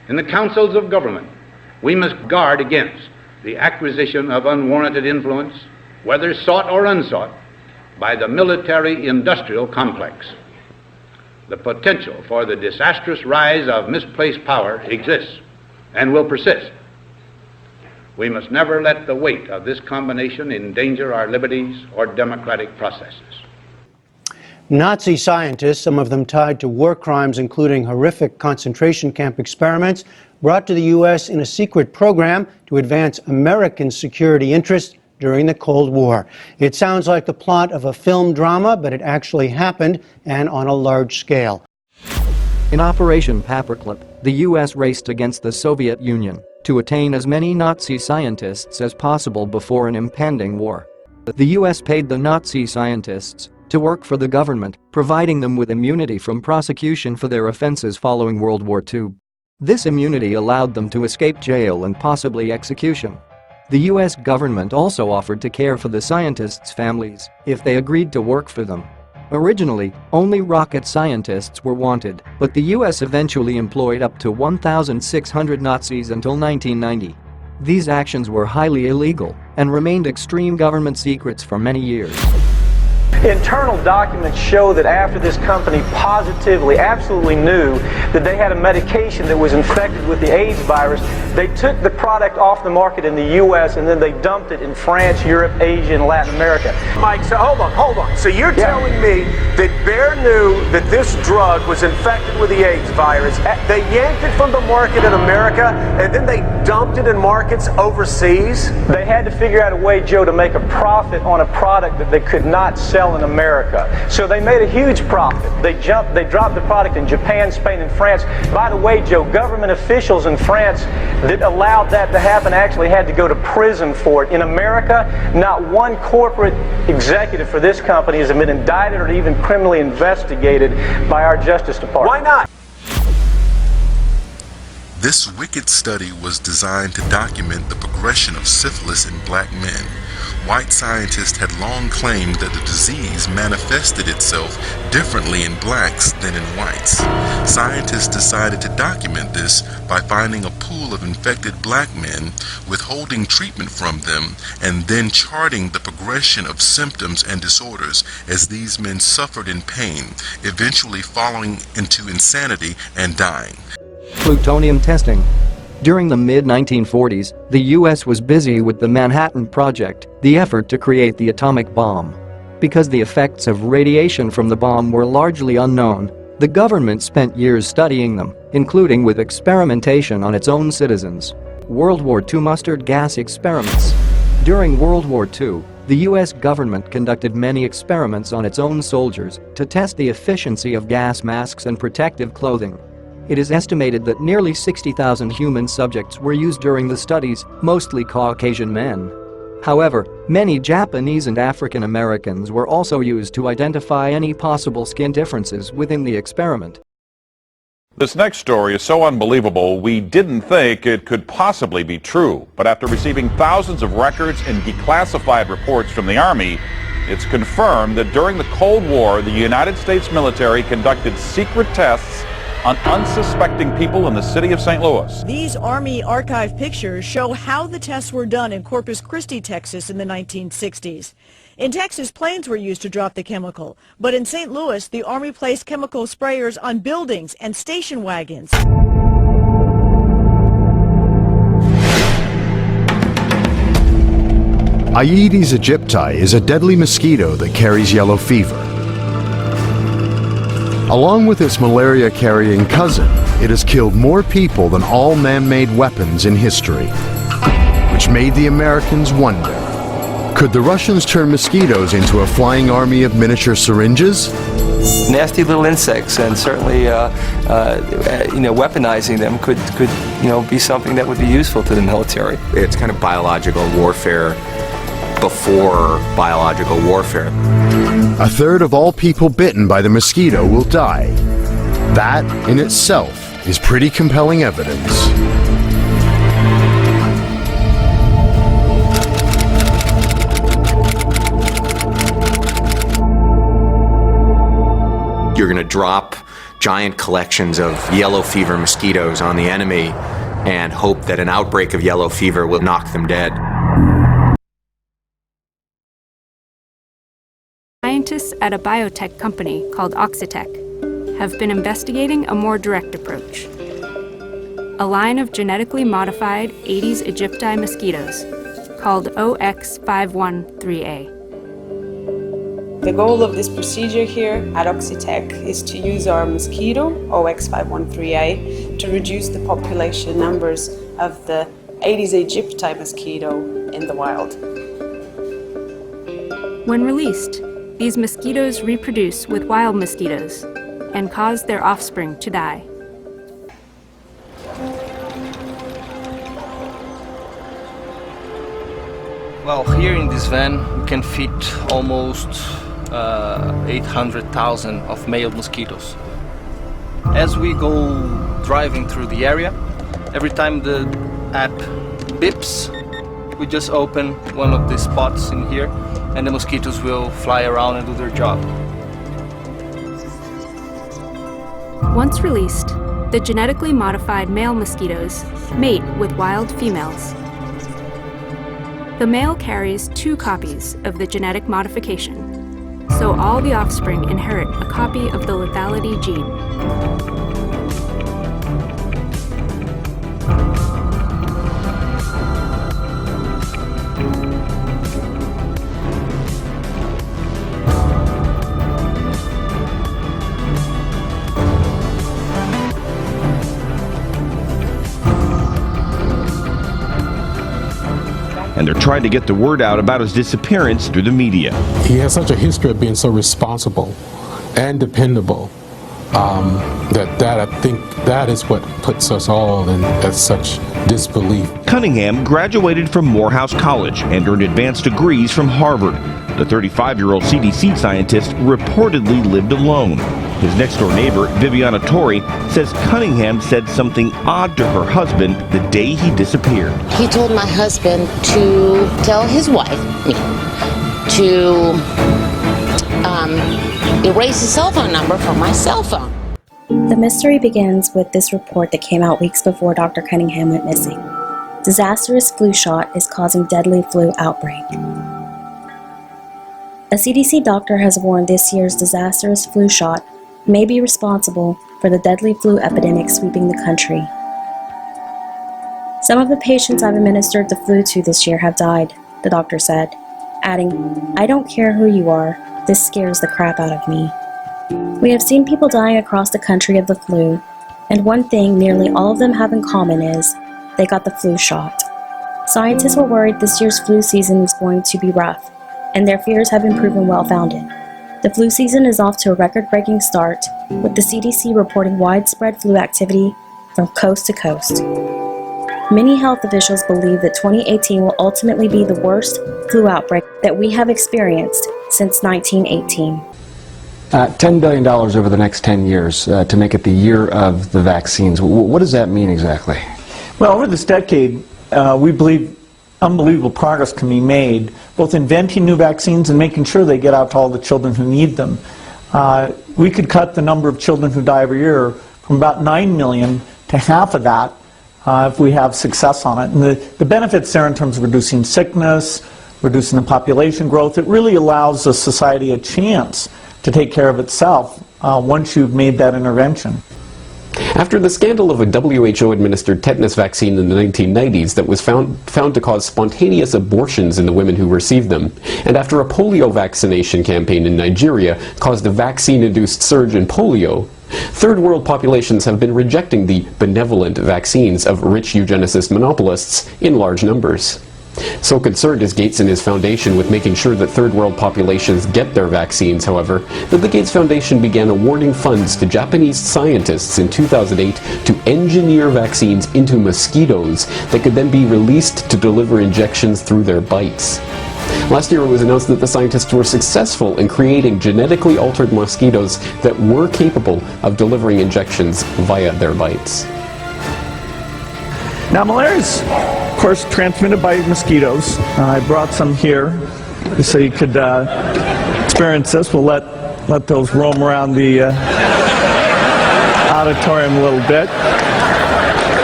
In the councils of government, we must guard against the acquisition of unwarranted influence, whether sought or unsought, by the military-industrial complex. The potential for the disastrous rise of misplaced power exists and will persist. We must never let the weight of this combination endanger our liberties or democratic processes. Nazi scientists, some of them tied to war crimes including horrific concentration camp experiments, brought to the U.S. in a secret program to advance American security interests during the Cold War. It sounds like the plot of a film drama, but it actually happened, and on a large scale. In Operation Paperclip, the U.S. raced against the Soviet Union to attain as many Nazi scientists as possible before an impending war. The U.S. paid the Nazi scientists to work for the government, providing them with immunity from prosecution for their offenses following World War II. This immunity allowed them to escape jail and possibly execution. The U.S. government also offered to care for the scientists' families if they agreed to work for them. Originally, only rocket scientists were wanted, but the U.S. eventually employed up to 1,600 Nazis until 1990. These actions were highly illegal and remained extreme government secrets for many years. Internal documents show that after this company positively, absolutely knew that they had a medication that was infected with the AIDS virus, they took the product off the market in the U.S. and then they dumped it in France, Europe, Asia, and Latin America. Mike, so hold on. So you're telling me that Bayer knew that this drug was infected with the AIDS virus, they yanked it from the market in America, and then they dumped it in markets overseas? They had to figure out a way, Joe, to make a profit on a product that they could not sell in America. So they made a huge profit. They dropped the product in Japan, Spain, and France. By the way, Joe, government officials in France that allowed that to happen actually had to go to prison for it. In America, not one corporate executive for this company has been indicted or even criminally investigated by our Justice Department. Why not? This wicked study was designed to document the progression of syphilis in black men. White scientists had long claimed that the disease manifested itself differently in blacks than in whites. Scientists decided to document this by finding a pool of infected black men, withholding treatment from them, and then charting the progression of symptoms and disorders as these men suffered in pain, eventually falling into insanity and dying. Plutonium testing. During the mid-1940s, the U.S. was busy with the Manhattan Project, the effort to create the atomic bomb. Because the effects of radiation from the bomb were largely unknown, the government spent years studying them, including with experimentation on its own citizens. World War II mustard gas experiments. During World War II, the U.S. government conducted many experiments on its own soldiers to test the efficiency of gas masks and protective clothing. It is estimated that nearly 60,000 human subjects were used during the studies, mostly Caucasian men. However, many Japanese and African Americans were also used to identify any possible skin differences within the experiment. This next story is so unbelievable we didn't think it could possibly be true. But after receiving thousands of records and declassified reports from the Army, it's confirmed that during the Cold War, the United States military conducted secret tests on unsuspecting people in the city of St. Louis. These Army archive pictures show how the tests were done in Corpus Christi, Texas in the 1960s. In Texas, planes were used to drop the chemical, but in St. Louis, the Army placed chemical sprayers on buildings and station wagons. Aedes aegypti is a deadly mosquito that carries yellow fever. Along with its malaria-carrying cousin, it has killed more people than all man-made weapons in history, which made the Americans wonder, could the Russians turn mosquitoes into a flying army of miniature syringes? Nasty little insects, and certainly, weaponizing them could be something that would be useful to the military. It's kind of biological warfare before biological warfare. A third of all people bitten by the mosquito will die. That, in itself, is pretty compelling evidence. You're going to drop giant collections of yellow fever mosquitoes on the enemy and hope that an outbreak of yellow fever will knock them dead. Scientists at a biotech company called Oxitec have been investigating a more direct approach. A line of genetically modified Aedes aegypti mosquitoes called OX513A. The goal of this procedure here at Oxitec is to use our mosquito, OX513A, to reduce the population numbers of the Aedes aegypti mosquito in the wild. When released, these mosquitoes reproduce with wild mosquitoes and cause their offspring to die. Well, here in this van, we can fit almost 800,000 of male mosquitoes. As we go driving through the area, every time the app beeps, we just open one of the spots in here and the mosquitoes will fly around and do their job. Once released, the genetically modified male mosquitoes mate with wild females. The male carries 2 copies of the genetic modification, so all the offspring inherit a copy of the lethality gene. And they're trying to get the word out about his disappearance through the media. He has such a history of being so responsible and dependable that I think that is what puts us all in such disbelief. Cunningham graduated from Morehouse College and earned advanced degrees from Harvard. The 35-year-old CDC scientist reportedly lived alone. His next-door neighbor, Viviana Torrey, says Cunningham said something odd to her husband the day he disappeared. He told my husband to tell his wife, me, to erase his cell phone number from my cell phone. The mystery begins with this report that came out weeks before Dr. Cunningham went missing. Disastrous flu shot is causing deadly flu outbreak. A CDC doctor has warned this year's disastrous flu shot may be responsible for the deadly flu epidemic sweeping the country. Some of the patients I've administered the flu to this year have died, the doctor said, adding, "I don't care who you are, this scares the crap out of me." We have seen people dying across the country of the flu, and one thing nearly all of them have in common is they got the flu shot. Scientists were worried this year's flu season was going to be rough, and their fears have been proven well-founded. The flu season is off to a record-breaking start, with the CDC reporting widespread flu activity from coast to coast. Many health officials believe that 2018 will ultimately be the worst flu outbreak that we have experienced since 1918. $10 billion over the next 10 years to make it the year of the vaccines. What does that mean exactly? Well, over this decade, we believe unbelievable progress can be made, both inventing new vaccines and making sure they get out to all the children who need them. We could cut the number of children who die every year from about 9 million to half of that if we have success on it. And the benefits there in terms of reducing sickness, reducing the population growth, it really allows the society a chance to take care of itself once you've made that intervention. After the scandal of a WHO-administered tetanus vaccine in the 1990s that was found to cause spontaneous abortions in the women who received them, and after a polio vaccination campaign in Nigeria caused a vaccine-induced surge in polio, third world populations have been rejecting the benevolent vaccines of rich eugenicist monopolists in large numbers. So concerned is Gates and his foundation with making sure that third world populations get their vaccines, however, that the Gates Foundation began awarding funds to Japanese scientists in 2008 to engineer vaccines into mosquitoes that could then be released to deliver injections through their bites. Last year it was announced that the scientists were successful in creating genetically altered mosquitoes that were capable of delivering injections via their bites. Now, malaria is, of course, transmitted by mosquitoes. I brought some here so you could experience this. We'll let those roam around the auditorium a little bit.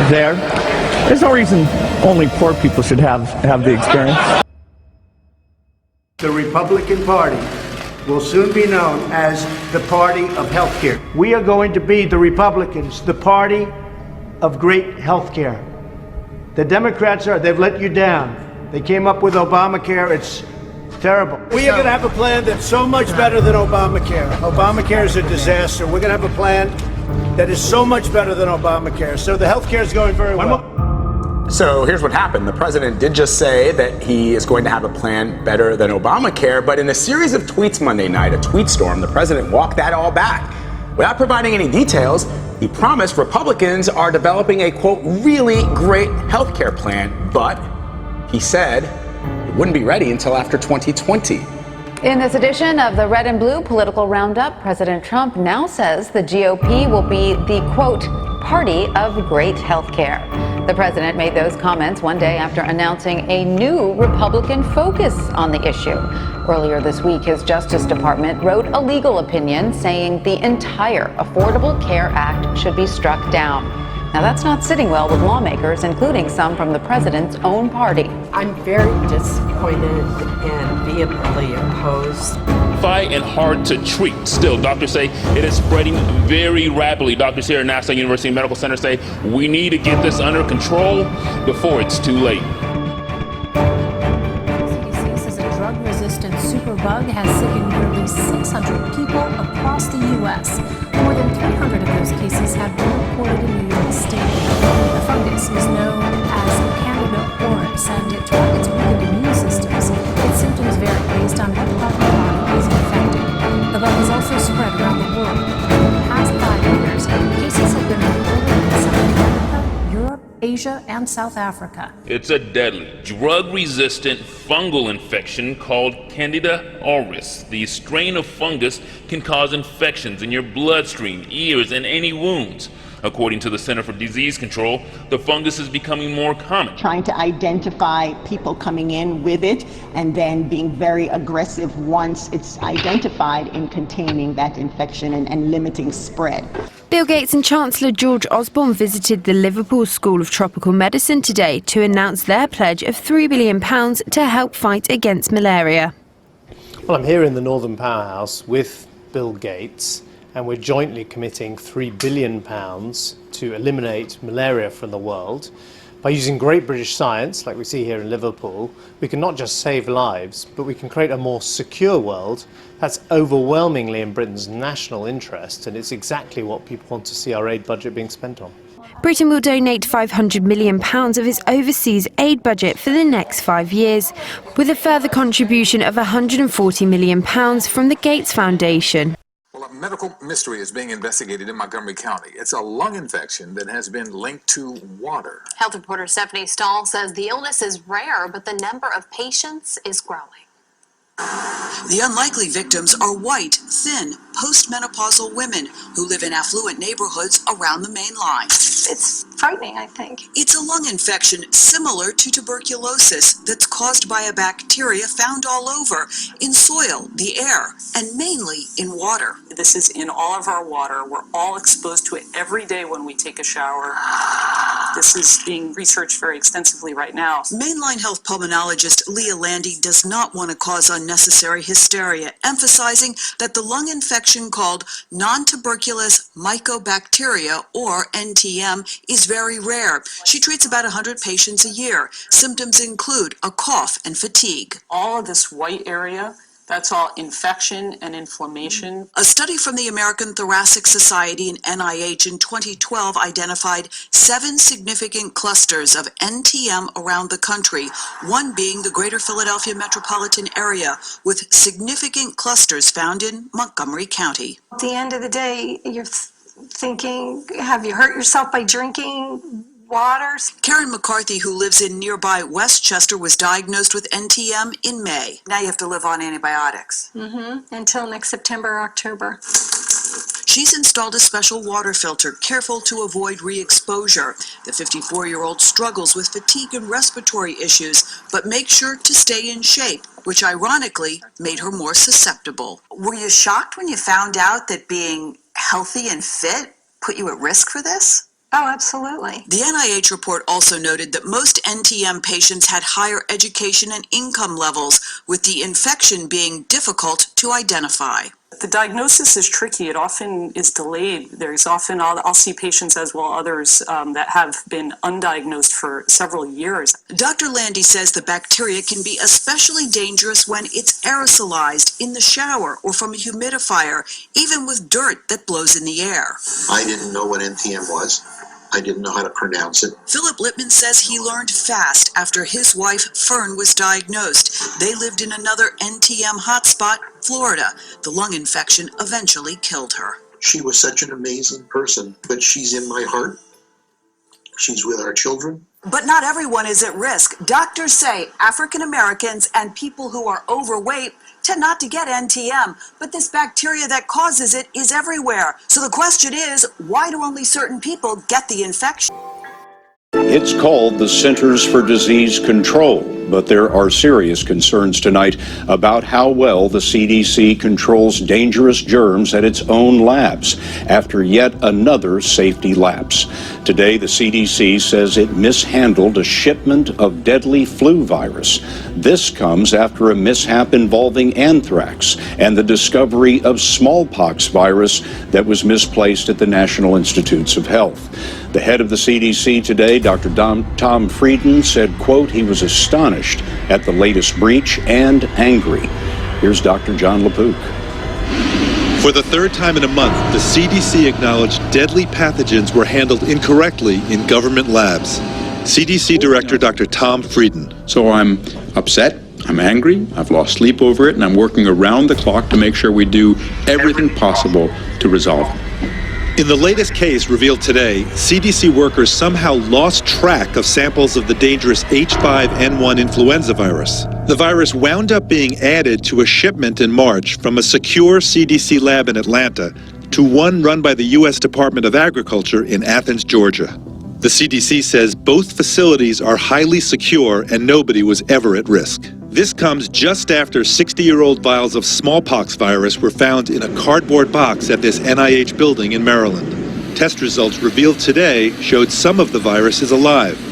There. There's no reason only poor people should have the experience. The Republican Party will soon be known as the party of healthcare. We are going to be, the Republicans, the party of great healthcare. The Democrats they've let you down. They came up with Obamacare. It's terrible. We are going to have a plan that's so much better than Obamacare. Obamacare is a disaster. We're going to have a plan that is so much better than Obamacare. So the healthcare is going very well. So here's what happened. The president did just say that he is going to have a plan better than Obamacare, but in a series of tweets Monday night, a tweet storm, the president walked that all back. Without providing any details, he promised Republicans are developing a, quote, really great health care plan, but he said it wouldn't be ready until after 2020. In this edition of the Red and Blue Political Roundup, President Trump now says the GOP will be the, quote, party of great health care. The president made those comments one day after announcing a new Republican focus on the issue. Earlier this week, his Justice Department wrote a legal opinion saying the entire Affordable Care Act should be struck down. Now, that's not sitting well with lawmakers, including some from the president's own party. I'm very disappointed and vehemently opposed. And hard to treat. Still, doctors say it is spreading very rapidly. Doctors here at Nassau University Medical Center say we need to get this under control before it's too late. CDC says a drug-resistant superbug has sickened nearly 600 people across the U.S. More than 300 of those cases have been reported in New York State. The fungus is known as Candida auris, and it targets weakened immune systems. Its symptoms vary based on what part of the body is infected. The bug has also spread around the world. In the past 5 years, cases have been reported in South America, Europe, Asia, and South Africa. It's a deadly, drug-resistant fungal infection called Candida auris. The strain of fungus can cause infections in your bloodstream, ears, and any wounds. According to the Center for Disease Control, the fungus is becoming more common. Trying to identify people coming in with it and then being very aggressive once it's identified in containing that infection and limiting spread. Bill Gates and Chancellor George Osborne visited the Liverpool School of Tropical Medicine today to announce their pledge of £3 billion to help fight against malaria. Well, I'm here in the Northern Powerhouse with Bill Gates, and we're jointly committing £3 billion to eliminate malaria from the world. By using great British science, like we see here in Liverpool, we can not just save lives, but we can create a more secure world. That's overwhelmingly in Britain's national interest, and it's exactly what people want to see our aid budget being spent on. Britain will donate £500 million of its overseas aid budget for the next 5 years, with a further contribution of £140 million from the Gates Foundation. Well, a medical mystery is being investigated in Montgomery County. It's a lung infection that has been linked to water. Health reporter Stephanie Stahl says the illness is rare, but the number of patients is growing. The unlikely victims are white, thin, postmenopausal women who live in affluent neighborhoods around the main line. It's frightening, I think. It's a lung infection similar to tuberculosis that's caused by a bacteria found all over, in soil, the air, and mainly in water. This is in all of our water. We're all exposed to it every day when we take a shower. This is being researched very extensively right now. Mainline health pulmonologist Leah Landy does not want to cause unnecessary hysteria, emphasizing that the lung infection called non-tuberculous mycobacteria, or NTM, is very rare. She treats about 100 patients a year. Symptoms include a cough and fatigue. All of this white area, that's all infection and inflammation. A study from the American Thoracic Society and NIH in 2012 identified 7 significant clusters of NTM around the country, one being the greater Philadelphia metropolitan area, with significant clusters found in Montgomery County. At the end of the day, you're thinking, have you hurt yourself by drinking water? Karen McCarthy, who lives in nearby Westchester, was diagnosed with NTM in May. Now you have to live on antibiotics. Until next September or October. She's installed a special water filter, careful to avoid re-exposure. The 54-year-old struggles with fatigue and respiratory issues, but makes sure to stay in shape, which ironically made her more susceptible. Were you shocked when you found out that being healthy and fit put you at risk for this? Oh, absolutely. The NIH report also noted that most NTM patients had higher education and income levels, with the infection being difficult to identify. The diagnosis is tricky. It often is delayed. There's often, I'll see patients as well others that have been undiagnosed for several years. Dr. Landy says the bacteria can be especially dangerous when it's aerosolized in the shower or from a humidifier, even with dirt that blows in the air. I didn't know what NTM was. I didn't know how to pronounce it. Philip Lippman says he learned fast after his wife, Fern, was diagnosed. They lived in another NTM hotspot, Florida. The lung infection eventually killed her. She was such an amazing person, but she's in my heart. She's with our children. But not everyone is at risk. Doctors say African Americans and people who are overweight tend not to get NTM, but this bacteria that causes it is everywhere. So the question is, why do only certain people get the infection? It's called the Centers for Disease Control, but there are serious concerns tonight about how well the CDC controls dangerous germs at its own labs after yet another safety lapse. Today, the CDC says it mishandled a shipment of deadly flu virus. This comes after a mishap involving anthrax and the discovery of smallpox virus that was misplaced at the National Institutes of Health. The head of the CDC today, Dr. Tom Frieden, said, quote, he was astonished at the latest breach and angry. Here's Dr. John LaPook. For the third time in a month, the CDC acknowledged deadly pathogens were handled incorrectly in government labs. CDC Director Dr. Tom Frieden. So I'm upset, I'm angry, I've lost sleep over it, and I'm working around the clock to make sure we do everything possible to resolve it. In the latest case revealed today, CDC workers somehow lost track of samples of the dangerous H5N1 influenza virus. The virus wound up being added to a shipment in March from a secure CDC lab in Atlanta to one run by the U.S. Department of Agriculture in Athens, Georgia. The CDC says both facilities are highly secure and nobody was ever at risk. This comes just after 60-year-old vials of smallpox virus were found in a cardboard box at this NIH building in Maryland. Test results revealed today showed some of the virus is alive.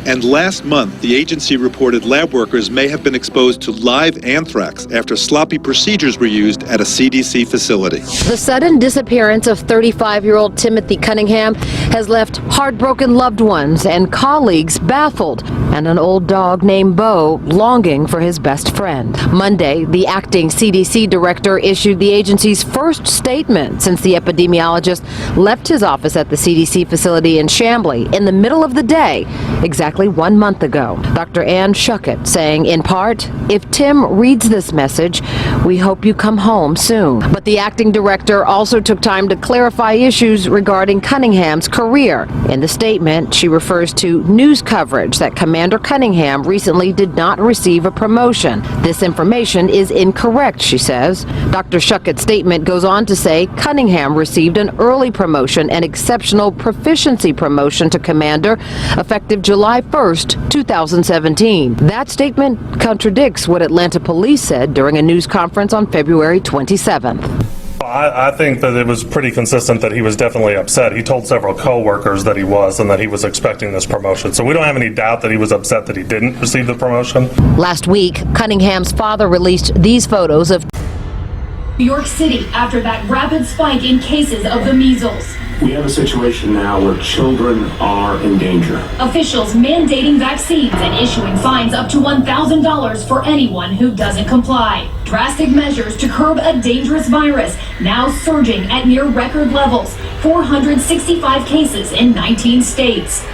And last month, the agency reported lab workers may have been exposed to live anthrax after sloppy procedures were used at a CDC facility. The sudden disappearance of 35-year-old Timothy Cunningham has left heartbroken loved ones and colleagues baffled, and an old dog named Bo longing for his best friend. Monday, the acting CDC director issued the agency's first statement since the epidemiologist left his office at the CDC facility in Chamblee in the middle of the day, exactly 1 month ago. Dr. Ann Schuckett saying, in part, if Tim reads this message, we hope you come home soon. But the acting director also took time to clarify issues regarding Cunningham's career. In the statement, she refers to news coverage that Commander Cunningham recently did not receive a promotion. This information is incorrect, she says. Dr. Schuckett's statement goes on to say Cunningham received an early promotion and exceptional proficiency promotion to commander effective July 1st, 2017. That statement contradicts what Atlanta police said during a news conference on February 27th. I think that it was pretty consistent that he was definitely upset. He told several co-workers that he was and that he was expecting this promotion. So we don't have any doubt that he was upset that he didn't receive the promotion. Last week, Cunningham's father released these photos of New York City after that rapid spike in cases of the measles. We have a situation now where children are in danger. Officials mandating vaccines and issuing fines up to $1,000 for anyone who doesn't comply. Drastic measures to curb a dangerous virus now surging at near record levels. 465 cases in 19 states.